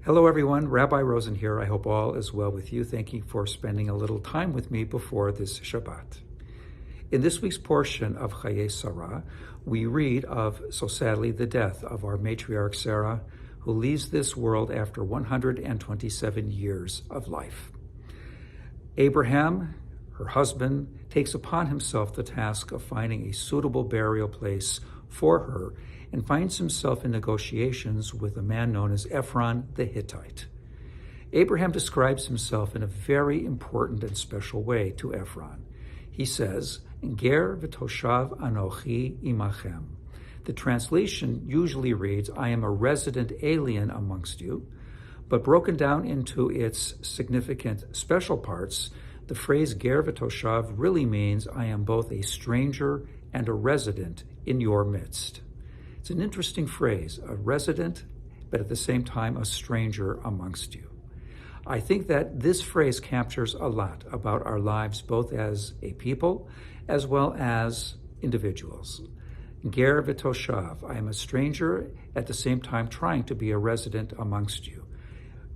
Hello everyone, Rabbi Rosen here. I hope all is well with you. Thank you for spending a little time with me before this Shabbat. In this week's portion of Chayei Sara, we read of, so sadly, the death of our matriarch Sara, who leaves this world after 127 years of life. Abraham, her husband, takes upon himself the task of finding a suitable burial place for her and finds himself in negotiations with a man known as Ephron the Hittite. Abraham describes himself in a very important and special way to Ephron. He says, Ger v'toshav anochi imachem. The translation usually reads, I am a resident alien amongst you, but broken down into its significant special parts, the phrase Ger v'toshav really means I am both a stranger and a resident in your midst. It's an interesting phrase, a resident, but at the same time, a stranger amongst you. I think that this phrase captures a lot about our lives, both as a people, as well as individuals. Ger v'toshav, I am a stranger, at the same time trying to be a resident amongst you.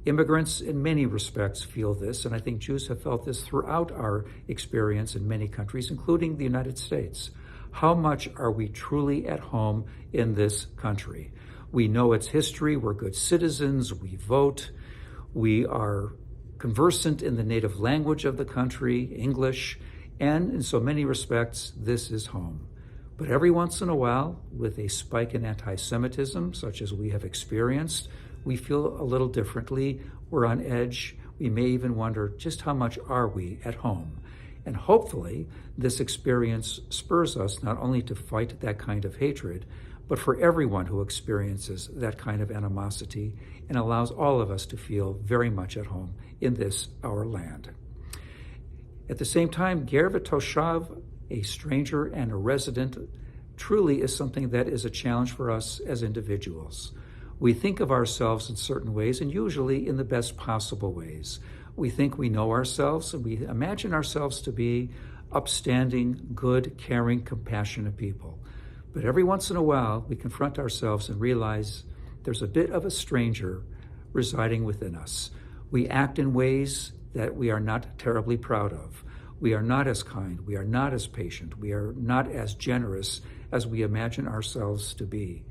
Immigrants in many respects feel this, and I think Jews have felt this throughout our experience in many countries, including the United States. How much are we truly at home in this country? We know its history, we're good citizens, we vote, we are conversant in the native language of the country, English, and in so many respects, this is home. But every once in a while, with a spike in anti-Semitism, such as we have experienced, we feel a little differently, we're on edge, we may even wonder just how much are we at home? And hopefully, this experience spurs us not only to fight that kind of hatred, but for everyone who experiences that kind of animosity and allows all of us to feel very much at home in this, our land. At the same time, Ger v'toshav, a stranger and a resident, truly is something that is a challenge for us as individuals. We think of ourselves in certain ways, and usually in the best possible ways. We think we know ourselves, and we imagine ourselves to be upstanding, good, caring, compassionate people. But every once in a while, we confront ourselves and realize there's a bit of a stranger residing within us. We act in ways that we are not terribly proud of. We are not as kind, we are not as patient, we are not as generous as we imagine ourselves to be.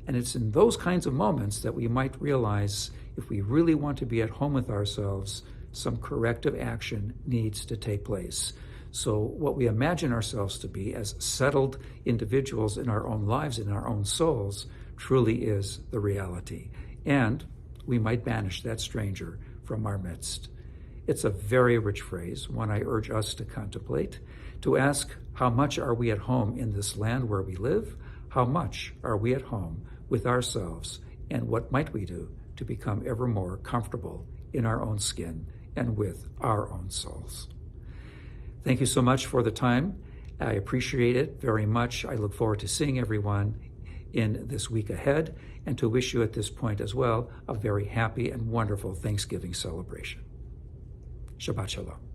And it's in those kinds of moments that we might realize if we really want to be at home with ourselves, some corrective action needs to take place. So what we imagine ourselves to be as settled individuals in our own lives, in our own souls, truly is the reality. And we might banish that stranger from our midst. It's a very rich phrase, one I urge us to contemplate, to ask how much are we at home in this land where we live? How much are we at home with ourselves? And what might we do to become ever more comfortable in our own skin and with our own souls? Thank you so much for the time. I appreciate it very much. I look forward to seeing everyone in this week ahead and to wish you at this point as well a very happy and wonderful Thanksgiving celebration. Shabbat Shalom.